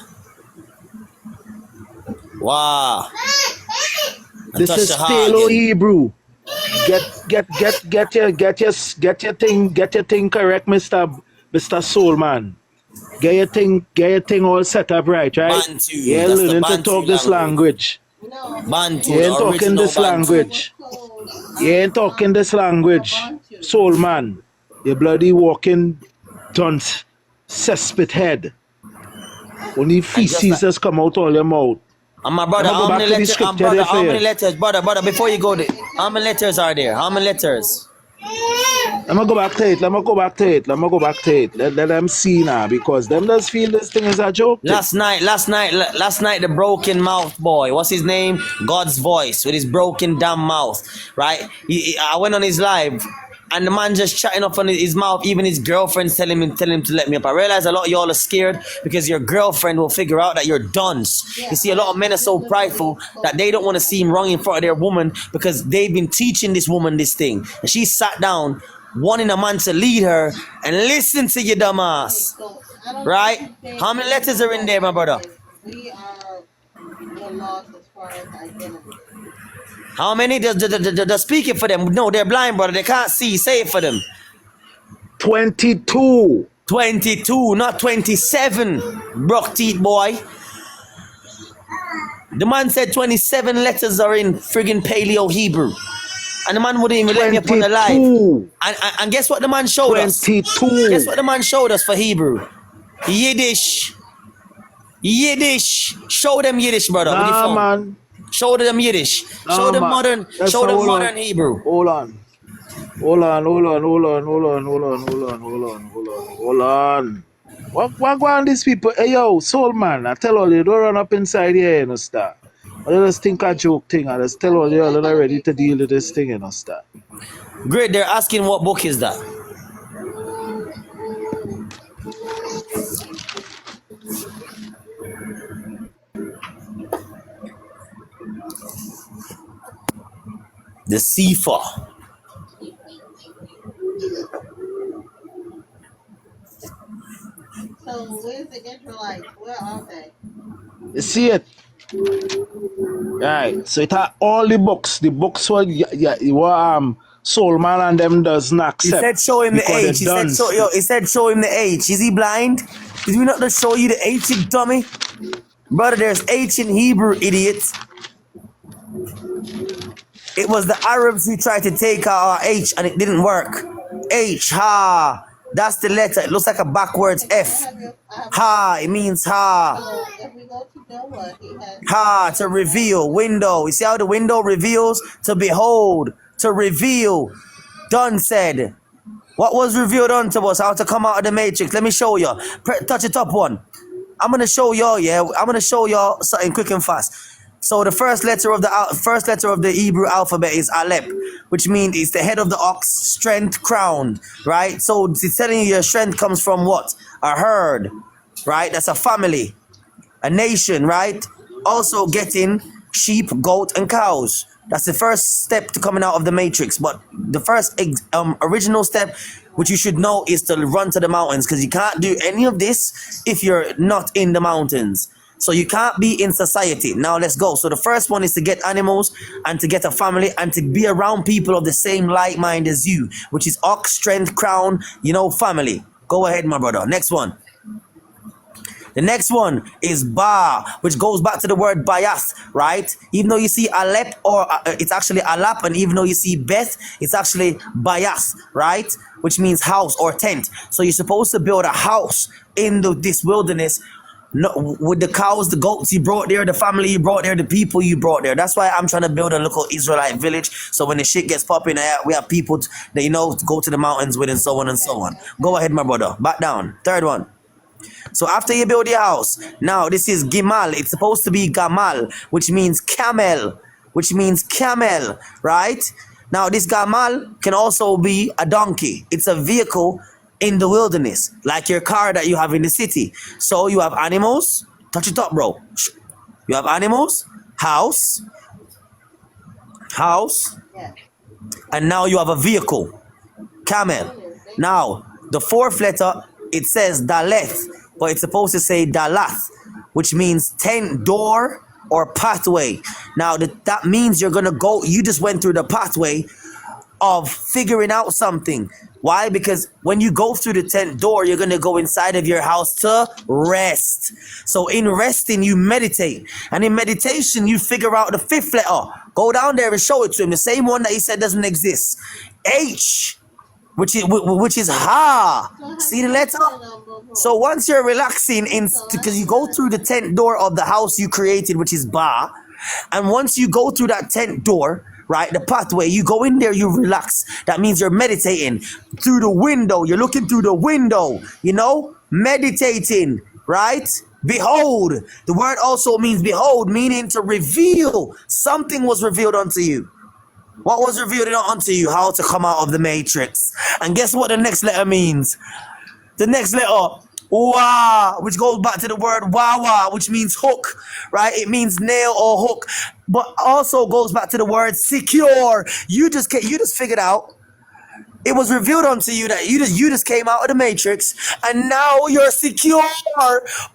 Wa. And This touch is the ha Paleo again. Hebrew. Get your thing correct, Mr. Soul Man. Get your thing all set up right? Bantu, You're that's the learning to Bantu talk this language. language. Bantu, You ain't the talking original this Bantu. language. You ain't talking this language. Soul Man. You bloody walking dunce, cesspit head. Only feces just come out all your mouth. And my brother, I'ma go how back many to the letters? scripture Brother, there for how you. many letters, brother? Before you go there, how many letters are there? How many letters? Let me go back to it. Let them see now because them just feel this thing is a joke. Last night, the broken mouth boy. What's his name? God's voice with his broken damn mouth, right? I went on his live, and the man just chatting up on his mouth. Even his girlfriend's telling him to let me up. I realize a lot of y'all are scared because your girlfriend will figure out that you're dunce. You see, a lot of men are so prideful that they don't want to seem wrong in front of their woman because they've been teaching this woman this thing, and she sat down, wanting a man to lead her and listen to your dumb ass. Right? How many letters are in there, my brother? We are the lost as far as identity. How many? Just speak it for them. No, they're blind, brother. They can't see. Say it for them. 22. 22, not 27. Brock teeth boy. The man said 27 letters are in friggin' Paleo Hebrew. And the man wouldn't even let me upon the live. 22. And guess what the man showed us? 22. Guess what the man showed us for Hebrew? Yiddish. Yiddish. Show them Yiddish, brother. with your Nah, phone. man. Show them Yiddish. Nah, Show them man. modern. That's Show not- them hold on. modern Hebrew. Hold on. Hold on, hold on, hold on, hold on, hold on, hold on, hold on, hold on, hold on. What go on these people? Hey yo, soul man, I tell all you, don't run up inside here, you know, star. I just think a joke thing, I just tell all you, I'm not ready to deal with this thing, you know, star. Great, they're asking what book is that? The Sefer. So where's the Israelites? Where are they? You see it? Right, so it had all the books what soul man and them doesn't He accept. said show him the because age. He they're said, done. show, yo, he said show him the age. Is he blind? Did we not just show you the H, you dummy? Brother, there's H in Hebrew, idiots. It was the Arabs who tried to take our H and it didn't work. H, ha. That's the letter. It looks like a backwards F. Ha, it means ha. So if we go to Noah, he has Ha, to reveal. Window. You see how the window reveals? To behold. To reveal. Done said. What was revealed unto us? How to come out of the matrix. Let me show you. Touch the top one. I'm going to show y'all, yeah. I'm going to show y'all something quick and fast. So the first letter of the Hebrew alphabet is Aleph, which means it's the head of the ox, strength crowned, right? So it's telling you your strength comes from what? A herd, right? That's a family, a nation, right? Also getting sheep, goat, and cows. That's the first step to coming out of the matrix. But the first original step, which you should know, is to run to the mountains, because you can't do any of this if you're not in the mountains. So you can't be in society. Now let's go. So the first one is to get animals and to get a family and to be around people of the same like mind as you, which is ox, strength, crown, family. Go ahead, my brother. Next one. The next one is Ba, which goes back to the word Bayas, right? Even though you see Alep, or it's actually Alap, and even though you see Beth, it's actually Bayas, right? Which means house or tent. So you're supposed to build a house in this wilderness. No, with the cows, the goats you brought there, the family you brought there, the people you brought there. That's why I'm trying to build a local Israelite village. So when the shit gets popping, we have people that go to the mountains with, and so on and so on. Go ahead, my brother. Back down. Third one. So after you build your house, now this is Gimal. It's supposed to be Gamal, which means camel. Right? Now this Gamal can also be a donkey. It's a vehicle in the wilderness, like your car that you have in the city. So you have animals. Touch it up, bro. You have animals, house, yes. and now you have a vehicle, camel. Now the fourth letter, it says Daleth, but it's supposed to say Dalath, which means tent, door, or pathway. Now that means you're gonna go. You just went through the pathway of figuring out something. Why? Because when you go through the tent door, you're going to go inside of your house to rest. So in resting, you meditate. And in meditation, you figure out the fifth letter. Go down there and show it to him. The same one that he said doesn't exist. H, which is ha. See the letter? So once you're relaxing, because you go through the tent door of the house you created, which is Ba. And once you go through that tent door, right, the pathway, you go in there, you relax. That means you're meditating through the window. You're looking through the window, meditating, right? Behold. The word also means behold, meaning to reveal. Something was revealed unto you. What was revealed unto you? How to come out of the matrix. And guess what the next letter means? The next letter, Wa, which goes back to the word wawa, which means hook, right? It means nail or hook, but also goes back to the word secure. You just figured out. It was revealed unto you that you just came out of the matrix, and now you're secure.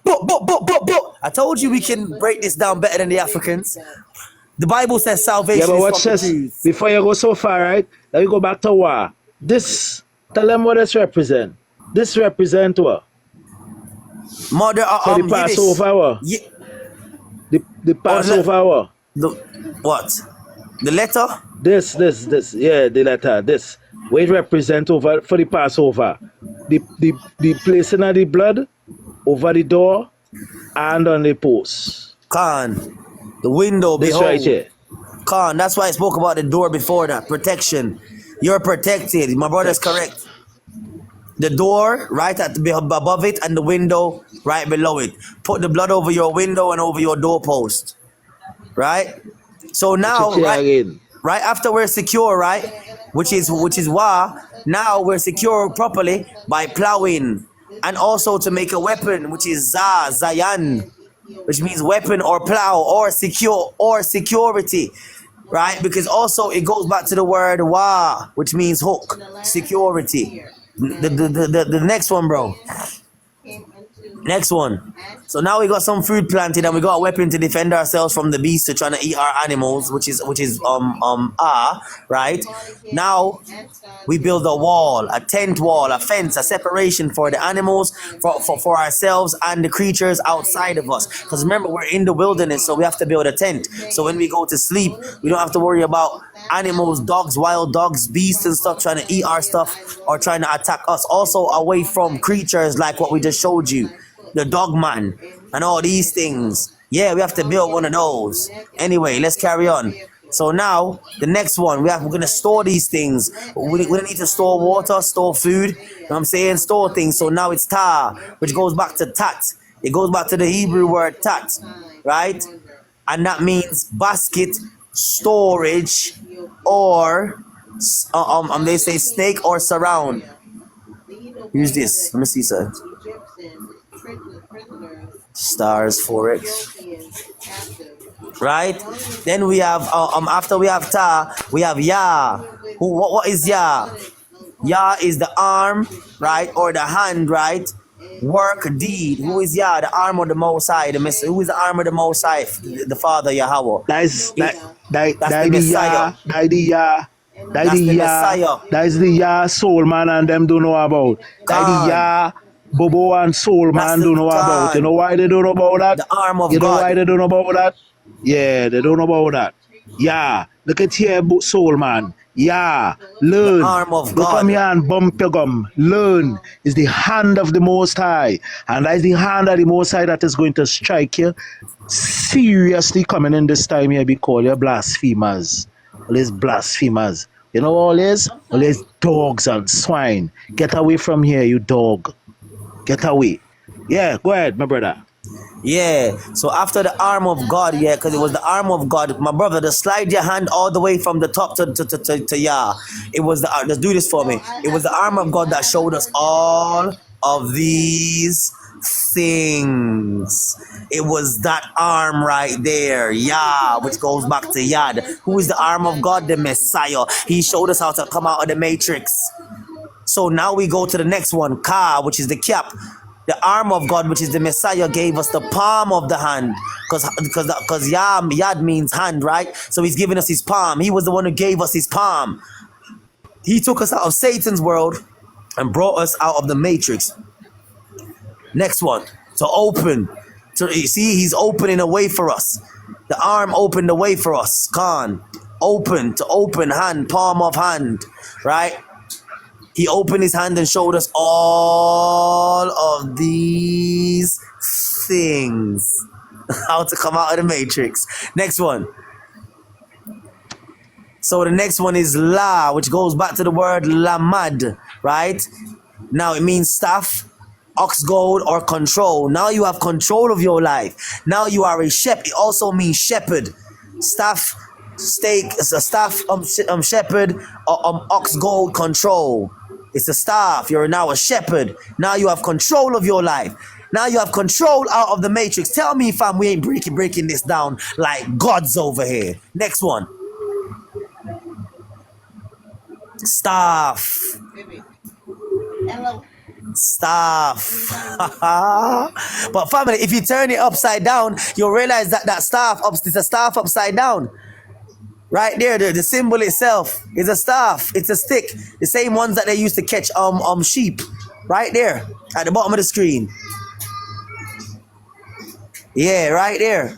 I told you we can break this down better than the Africans. The Bible says Yeah, salvation but is watch from the this. Jews. Before you go so far, right? Let me go back to war. This, tell them what this represent. This represent what? Mother, For the Yiddish. Passover what? Ye- The oh, Passover what? the what? The letter? This, yeah, the letter, this. What it represent over for the Passover. The placing of the blood over the door and on the post. Khan. The window, This behold. right here. Khan. That's why I spoke about the door before that. Protection. You're protected. My brother's correct. The door right above it and the window right below it. Put the blood over your window and over your doorpost. Right? So now, Check here again. right after we're secure, right? Which is why now we're secure properly by plowing and also to make a weapon, which is Zayan, which means weapon or plow or secure or security, right? Because also it goes back to the word wa, which means hook, security. The next one, bro. Next one. So now we got some food planted and we got a weapon to defend ourselves from the beasts who trying to eat our animals, which is right? Now we build a wall, a tent wall, a fence, a separation for the animals, for ourselves and the creatures outside of us. Because remember, we're in the wilderness, so we have to build a tent. So when we go to sleep, we don't have to worry about animals, dogs, wild dogs, beasts and stuff trying to eat our stuff or trying to attack us. Also away from creatures like what we just showed you, the dog man and all these things. Yeah, we have to build one of those. Anyway, let's carry on. So now the next one, we're gonna store these things. We don't need to store water, store food. You know what I'm saying? Store things. So now it's ta, which goes back to tat. It goes back to the Hebrew word tat, right? And that means basket, storage, or they say snake or surround. Use this. Let me see, sir. Stars forex. Right? Then we have after we have ta, we have ya. What is ya? Ya is the arm, right, or the hand, right? Work, deed. Who is ya? The arm of the Most High. Who is the arm of the Most High? The Father Yahweh. That's the the Messiah. That's the Messiah. That's the Soul Man and them don't know about. That's the Bobo and Soul Man don't know about. You know why they don't know about that? The arm of You know God. why they don't know about that? Yeah, they don't know about that. Yeah, look at here, Soul Man. Yeah, learn. The arm of Look God. come here and bump your gum. Learn is the hand of the Most High, and that is the hand of the Most High that is going to strike you seriously coming in this time here. Be called you blasphemers. All these blasphemers. You know all this? All these dogs and swine. Get away from here, you dog. Get away. Yeah, go ahead, my brother. Yeah, so after the arm of God, yeah, because it was the arm of God, my brother, to slide your hand all the way from the top to Yah. It was the just do this for me. It was the arm of God that showed us all of these things. It was that arm right there, Yah, which goes back to Yad. Who is the arm of God? The Messiah. He showed us how to come out of the matrix. So now we go to the next one, Ka, which is the cap. The arm of God, which is the Messiah, gave us the palm of the hand. Because Yad means hand, right? So he's giving us his palm. He was the one who gave us his palm. He took us out of Satan's world and brought us out of the matrix. Next one, to open. So you see, he's opening a way for us. The arm opened the way for us. Khan. Open, to open hand, palm of hand, right? He opened his hand and showed us all of these things. How to come out of the matrix. Next one. So the next one is La, which goes back to the word Lamad, right? Now it means staff, ox goad, or control. Now you have control of your life. Now you are a shepherd. It also means shepherd. Staff, stake, a staff, shepherd, or ox goad, control. It's a staff. You're now a shepherd. Now you have control of your life. Now you have control out of the matrix. Tell me, fam, we ain't breaking this down like gods over here. Next one. Staff. Hello. Staff. But family, if you turn it upside down, you'll realize that staff is a staff upside down. Right there, the symbol itself is a staff. It's a stick. The same ones that they used to catch sheep. Right there at the bottom of the screen. Yeah, right there.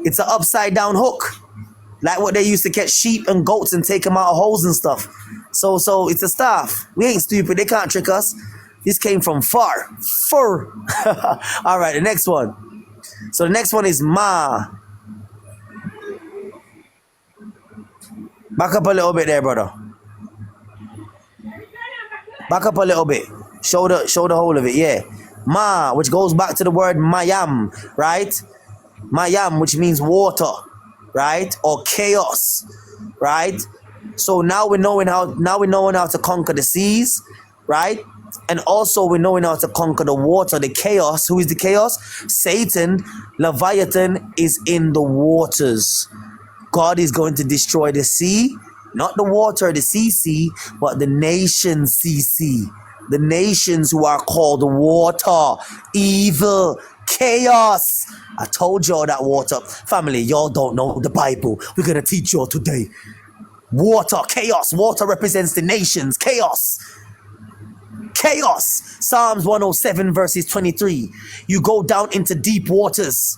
It's an upside down hook, like what they used to catch sheep and goats and take them out of holes and stuff. So it's a staff. We ain't stupid. They can't trick us. This came from far. All right, the next one. So the next one is Ma. Back up a little bit there, brother. Back up a little bit. Show the whole of it. Yeah. Ma, which goes back to the word Mayam, right? Mayam, which means water, right? Or chaos, right? So now we're knowing how to conquer the seas, right? And also we're knowing how to conquer the water, the chaos. Who is the chaos? Satan, Leviathan is in the waters. God is going to destroy the sea, not the water, the CC, but the nations CC. The nations who are called water, evil, chaos. I told y'all that water. Family, y'all don't know the Bible. We're going to teach y'all today. Water, chaos. Water represents the nations. Chaos. Chaos. Psalms 107 verses 23. You go down into deep waters.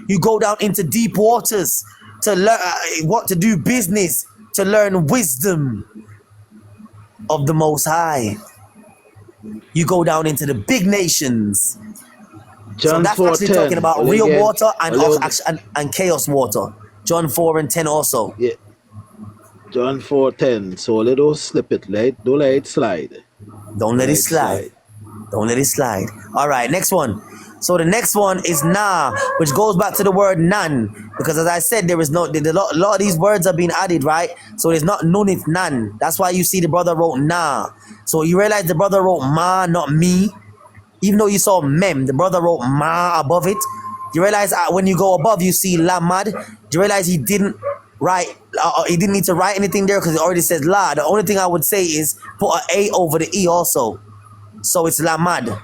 You go down into deep waters to learn what to do business, to learn wisdom of the Most High. You go down into the big nations. John So that's 4:10. actually talking about Only real again, water only- and chaos water. John 4 and 10 also. Yeah. John 4:10. So let us slip it, right? Don't let it slide. Don't let Let it slide. Don't let it slide. All right, next one. So the next one is Na, which goes back to the word Nan. Because as I said, there is no, a lot of these words are being added, right? So it's not Nun, it's Nan. That's why you see the brother wrote Na. So you realize the brother wrote Ma, not me. Even though you saw Mem, the brother wrote Ma above it. You realize when you go above, you see Lamad. Do you realize he didn't write, he didn't need to write anything there because it already says La. The only thing I would say is put an A over the E also. So it's Lamad.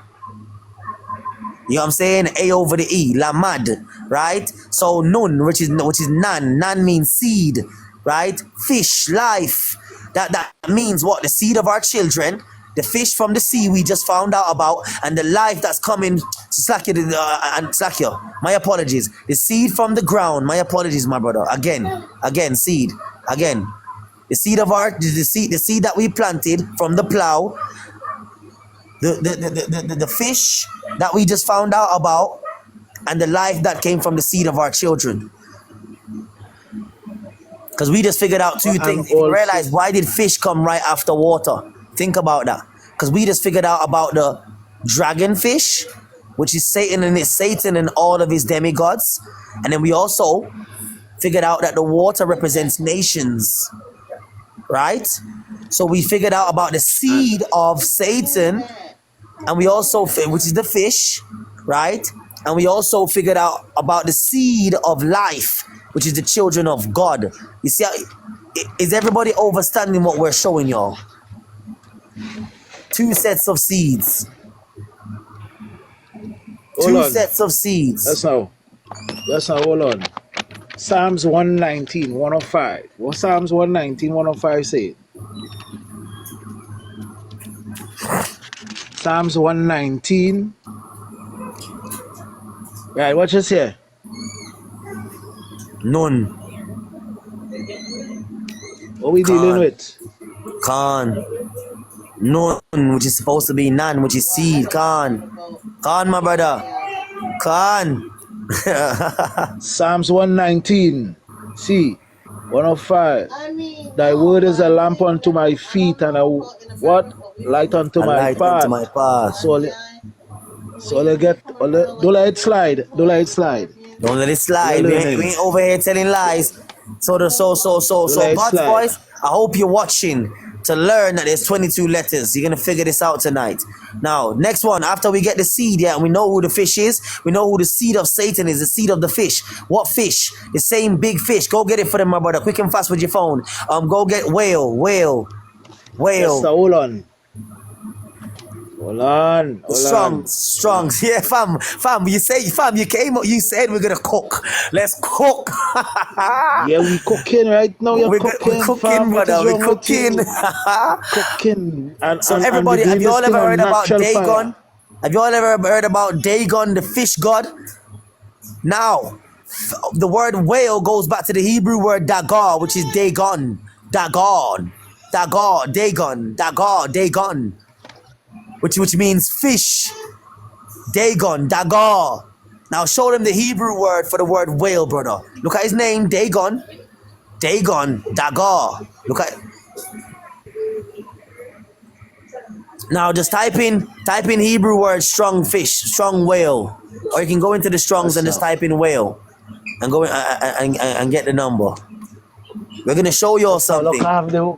You know what I'm saying? A over the E, Lamad, right? So Nun, which is Nan. Nan means seed, right? Fish, life. That means what? The seed of our children, the fish from the sea we just found out about, and the life that's coming. Slakia, my apologies. The seed from the ground. My apologies, my brother. Again, seed. Again, the seed of the seed that we planted from the plow. The fish that we just found out about, and the life that came from the seed of our children. Because we just figured out two things. If you realize, why did fish come right after water? Think about that. Because we just figured out about the dragonfish, which is Satan and all of his demigods. And then we also figured out that the water represents nations. Right? So we figured out about the seed of Satan, and we also, which is the fish, right? And we also figured out about the seed of life, which is the children of God. You see, is everybody understanding what we're showing y'all? Two sets of seeds. Two sets of seeds. That's now, hold on. Psalms 119, 105. What Psalms 119, 105 say? Psalms 119. Right, watch this here. Nun. What we dealing with? Khan. Nun, which is supposed to be Nan, which is seed. Khan. Khan, my brother. Khan. Psalms 119. See, 105. Thy word is a lamp unto my feet and a what? Light unto my path. So don't let it slide. Don't let it slide. Don't let it slide. We ain't over here telling lies. So God's voice, I hope you're watching to learn that there's 22 letters. You're going to figure this out tonight. Now, next one, after we get the seed, yeah, and we know who the fish is, we know who the seed of Satan is, the seed of the fish. What fish? The same big fish. Go get it for them, my brother. Quick and fast with your phone. Go get whale. Yes, sir, hold on. Hold on. Strong. Yeah, fam. You came up, you said we're gonna cook. Let's cook. Yeah, we cooking right now. You're we're cooking, cooking, fam. What is brother. We're wrong with cooking. you? Cooking. So And everybody, we're have doing you this all thing ever on heard about natural Dagon? fire. Have you all ever heard about Dagon, the fish god? Now, the word whale goes back to the Hebrew word dagar, which is Dagon. Dagon. Which means fish. Dagon, dagar. Now show them the Hebrew word for the word whale, brother. Look at his name, Dagon. Dagar. Look at. Now just type in Hebrew word strong fish, strong whale, or you can go into the Strongs and just type in whale, and go and get the number. We're gonna show you all Look, something. I have the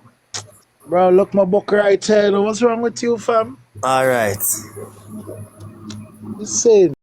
bro. Look, my book right here. What's wrong with you, fam? All right. Listen.